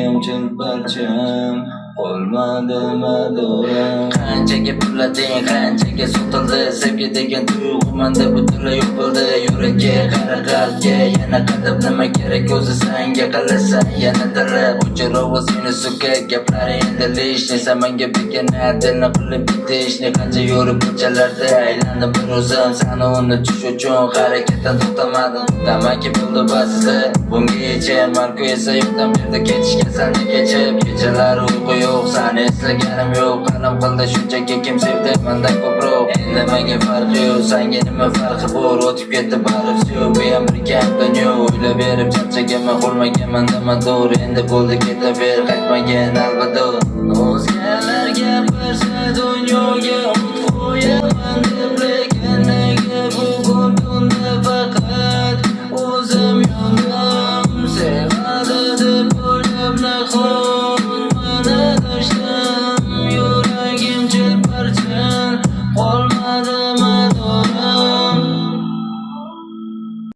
yuragim chin parcham qolmadi madoram. Qanchaga pullading, qanchaga sotildi, sevgi degan tuyg'umanda butunlay yo'q bo'ldi. Yurakka qara qalbga yana qadab nima kerak, o'zi senga qalasan yana tilab o'chir ovozingni suka gaplar endi lishni menga begona dilni qilib bitishni. Qancha yurib ko'chalarda aylandim bir o'zim, seni unutish uchun harakatdan to'xtamadim. Tamaki bo'ldi ba'zida bunga yechim, Marko esa yo'qdan berdi ketishga seni kechib. Kechalar uyqu yo'q, seni eslaganim yo'q, qalam qildi shunchaki kim sevdi mendan ko'proq. Endi menga farqi yo'q, senga nima farqi bor, o'tib ketdi barib suyib buyam bir kam dunyo. O'ylab berib charchaganman, qolmaganman nima dur, endi bo'ldi ketaver qaytmagan albatta. O'zgalar gapirsa dunyoga